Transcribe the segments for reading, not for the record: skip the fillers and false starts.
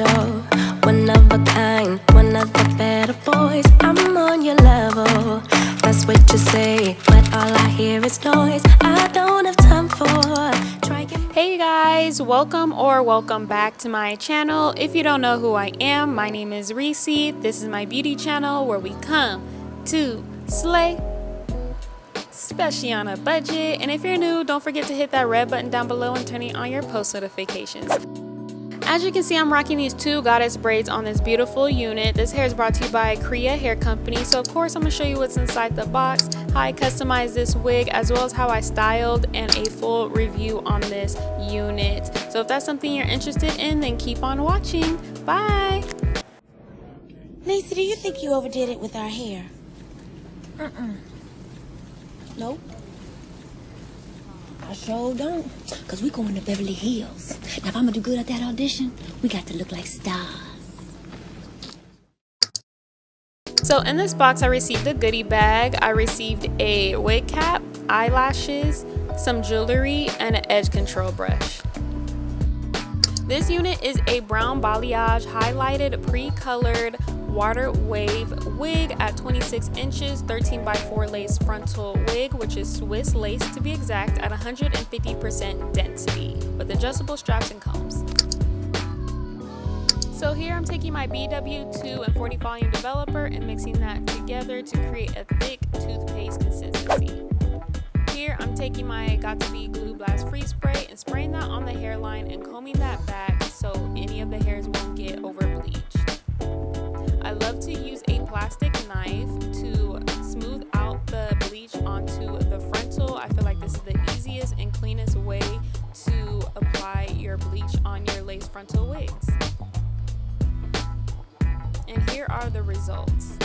special, one of a kind, one of the better boys. I'm on your level, that's what you say, but all I hear is noise. I don't have time for trying. Hey guys, welcome back to my channel. If you don't know who I am, my name is Reesie. This is my beauty channel where we come to slay, especially on a budget. And if you're new, don't forget to hit that red button down below and turn on your post notifications. As you can see, I'm rocking these two goddess braids on this beautiful unit. This hair is brought to you by Kriyya Hair Company. So of course I'm going to show you what's inside the box, how I customized this wig, as well as how I styled, and a full review on this unit. So if that's something you're interested in, then keep on watching. Bye! Reesie, do you think you overdid it with our hair? Nope. I sure don't. Because we going to Beverly Hills. Now, if I'm going to do good at that audition, we got to look like stars. So in this box, I received a goodie bag. I received a wig cap, eyelashes, some jewelry, and an edge control brush. This unit is a brown balayage highlighted pre-colored water wave wig at 26 inches, 13x4 lace frontal wig, which is Swiss lace to be exact, at 150% density with adjustable straps and combs. So here I'm taking my BW2 and 40 volume developer and mixing that together to create a thick toothpaste consistency. Here I'm taking my Got2b Glue Blast Free Spray and spraying that on the hairline and combing that back so any of the hairs won't get over bleached. I love to use a plastic knife to smooth out the bleach onto the frontal. I feel like this is the easiest and cleanest way to apply your bleach on your lace frontal wigs. And here are the results.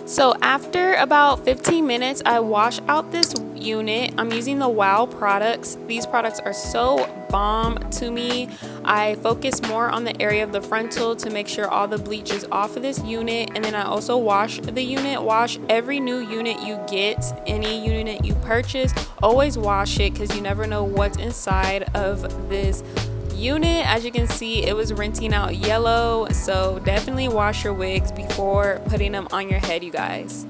So after about 15 minutes, I wash out this unit. I'm using the Wow products. These products are so bomb to me. I focus more on the area of the frontal to make sure all the bleach is off of this unit. And then I also wash the unit. Wash every new unit you get, any unit you purchase. Always wash it because you never know what's inside of this unit. As you can see, it was rinsing out yellow, so definitely wash your wigs before putting them on your head, you guys.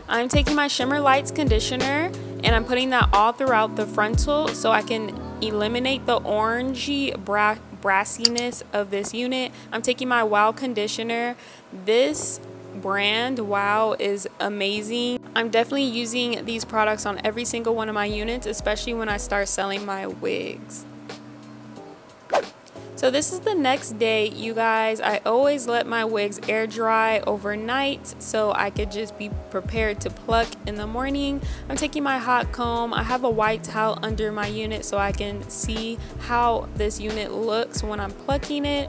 I'm taking my Shimmer Lights conditioner and I'm putting that all throughout the frontal so I can eliminate the orangey brassiness of this unit. I'm taking my Wow conditioner. This brand Wow is amazing. I'm definitely using these products on every single one of my units, especially when I start selling my wigs. So this is the next day, you guys. I always let my wigs air dry overnight so I could just be prepared to pluck in the morning. I'm taking my hot comb. I have a white towel under my unit so I can see how this unit looks when I'm plucking it.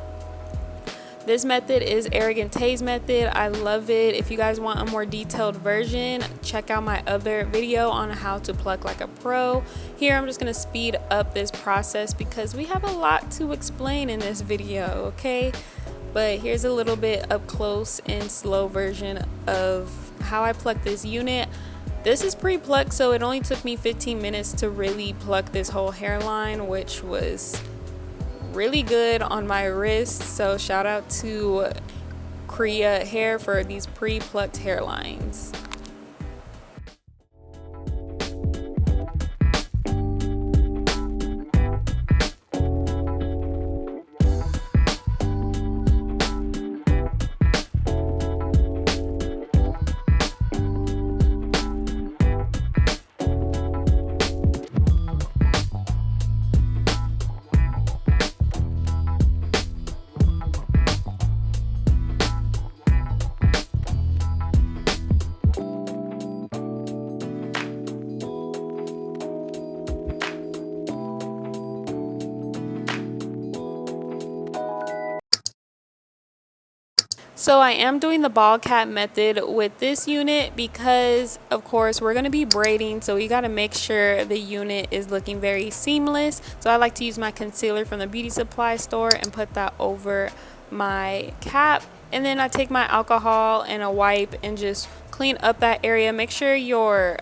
This method is Arrogant Tay's method. I love it. If you guys want a more detailed version, check out my other video on how to pluck like a pro. Here I'm just going to speed up this process because we have a lot to explain in this video, okay? But here's a little bit up close and slow version of how I pluck this unit. This is pre-plucked, so it only took me 15 minutes to really pluck this whole hairline, which was really good on my wrist. So shout out to Kriyya Hair for these pre-plucked hairlines. So I am doing the ball cap method with this unit because of course we're going to be braiding, so you got to make sure the unit is looking very seamless. So I like to use my concealer from the beauty supply store and put that over my cap, and then I take my alcohol and a wipe and just clean up that area. Make sure your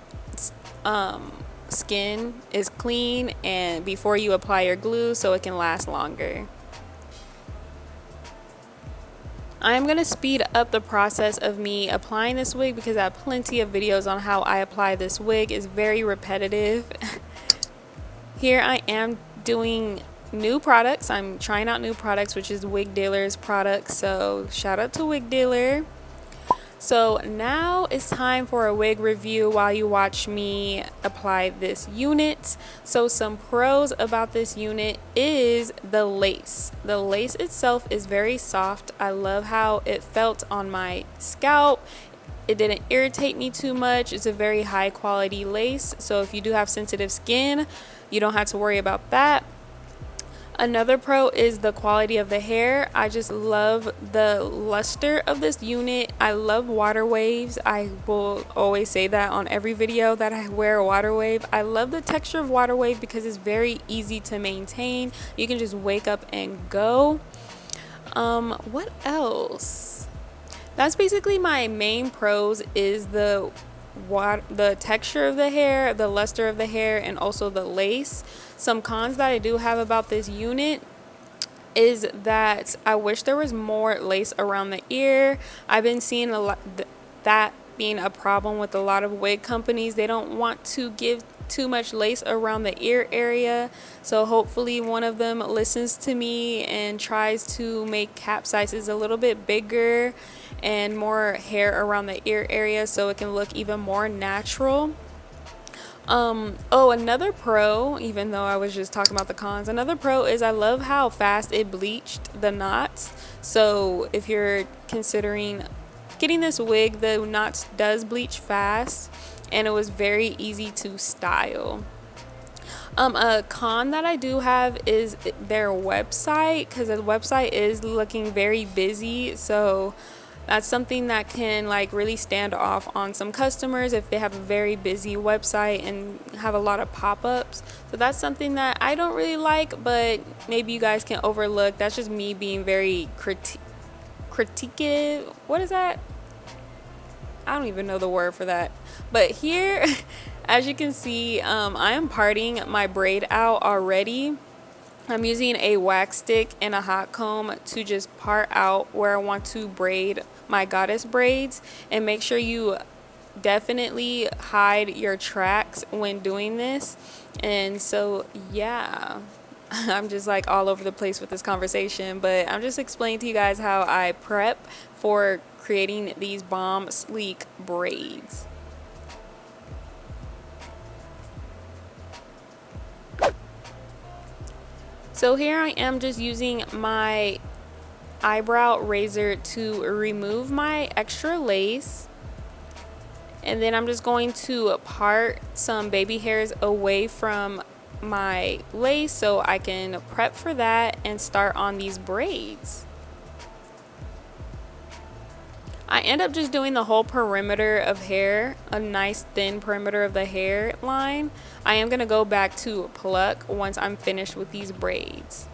skin is clean and before you apply your glue so it can last longer. I'm going to speed up the process of me applying this wig because I have plenty of videos on how I apply this wig. It's very repetitive. Here I am doing new products. I'm trying out new products, which is Wig Dealer's products. So shout out to Wig Dealer. So now it's time for a wig review while you watch me apply this unit. So some pros about this unit is the lace. The lace itself is very soft. I love how it felt on my scalp. It didn't irritate me too much. It's a very high quality lace. So if you do have sensitive skin, you don't have to worry about that. Another pro is the quality of the hair. I just love the luster of this unit. I love water waves. I will always say that on every video that I wear a water wave. I love the texture of water wave because it's very easy to maintain. You can just wake up and go. What else? That's basically my main pros is the texture of the hair, the luster of the hair, and also the lace. Some cons that I do have about this unit is that I wish there was more lace around the ear. I've been seeing a lot that being a problem with a lot of wig companies. They don't want to give too much lace around the ear area, so hopefully one of them listens to me and tries to make cap sizes a little bit bigger and more hair around the ear area so it can look even more natural. Another pro, even though I was just talking about the cons, another pro is I love how fast it bleached the knots. So if you're considering getting this wig, the knots does bleach fast and it was very easy to style. A con that I do have is their website, because the website is looking very busy, so that's something that can like really stand off on some customers if they have a very busy website and have a lot of pop-ups. So that's something that I don't really like, but maybe you guys can overlook. That's just me being very critique. What is that? I don't even know the word for that. But here, as you can see, I am parting my braid out already. I'm using a wax stick and a hot comb to just part out where I want to braid my goddess braids, and make sure you definitely hide your tracks when doing this. And so yeah, I'm just like all over the place with this conversation, but I'm just explaining to you guys how I prep for creating these bomb sleek braids. So here I am just using my eyebrow razor to remove my extra lace, and then I'm just going to part some baby hairs away from my lace so I can prep for that and start on these braids. I end up just doing the whole perimeter of hair, a nice thin perimeter of the hairline. I am going to go back to pluck once I'm finished with these braids.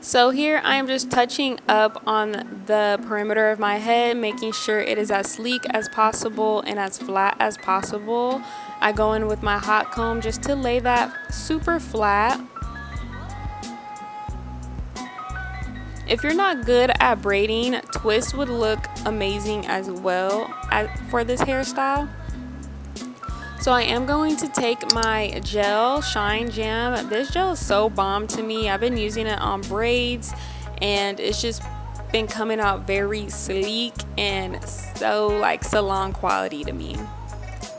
So here I am just touching up on the perimeter of my head, making sure it is as sleek as possible and as flat as possible. I go in with my hot comb just to lay that super flat. If you're not good at braiding, twists would look amazing as well for this hairstyle. So I am going to take my gel, Shine Jam. This gel is so bomb to me. I've been using it on braids and it's just been coming out very sleek and so like salon quality to me.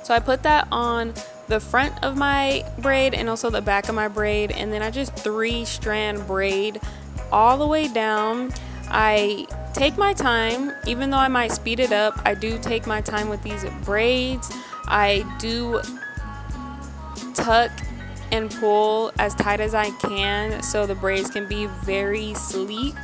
So I put that on the front of my braid and also the back of my braid, and then I just 3-strand braid all the way down. I take my time, even though I might speed it up. I do take my time with these braids. I do tuck and pull as tight as I can so the braids can be very sleek.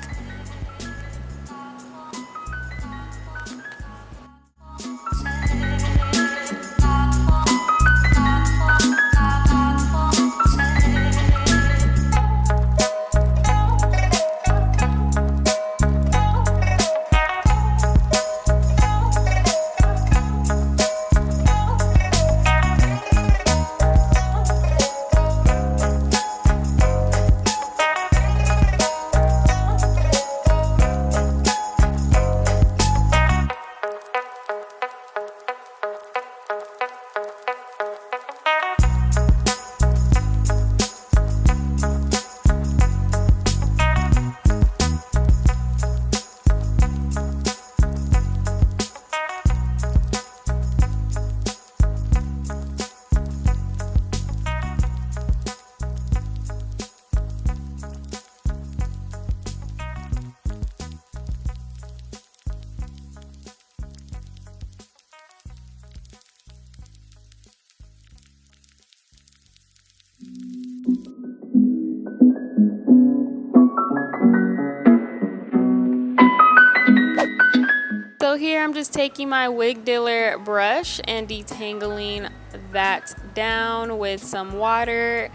So here I'm just taking my wig dealer brush and detangling that down with some water.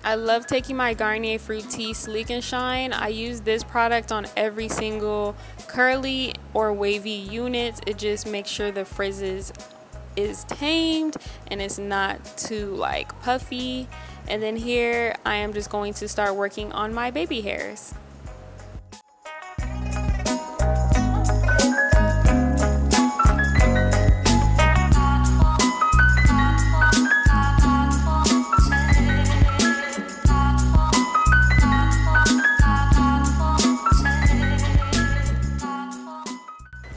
I love taking my Garnier Fructis Sleek and Shine. I use this product on every single curly or wavy unit. It just makes sure the frizzes is tamed and it's not too like puffy. And then here I am just going to start working on my baby hairs.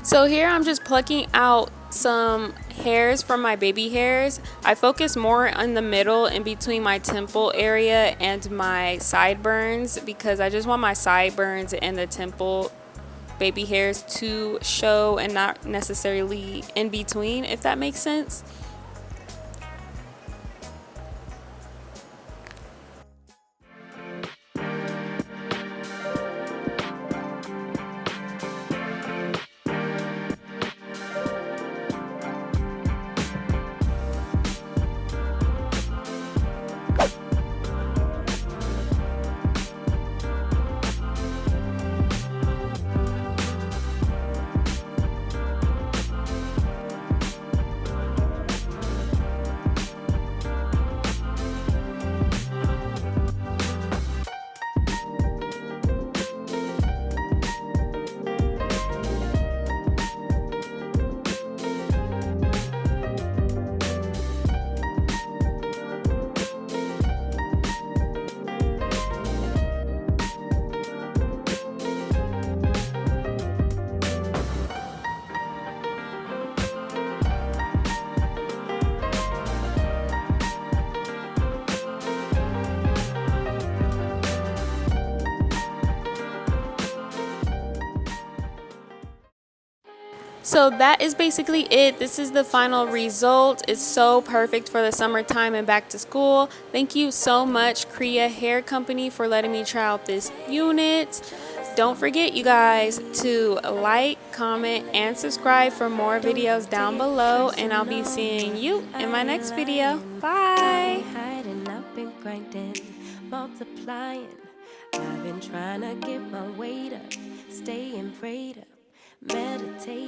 So here I'm just plucking out some hairs from my baby hairs. I focus more on the middle in between my temple area and my sideburns because I just want my sideburns and the temple baby hairs to show and not necessarily in between, if that makes sense. So that is basically it. This is the final result. It's so perfect for the summertime and back to school. Thank you so much, Kriyya Hair Company, for letting me try out this unit. Don't forget, you guys, to like, comment, and subscribe for more videos down below. And I'll be seeing you in my next video. Bye. Multiplying. I've been trying to get my weight up, staying prayed up, meditate.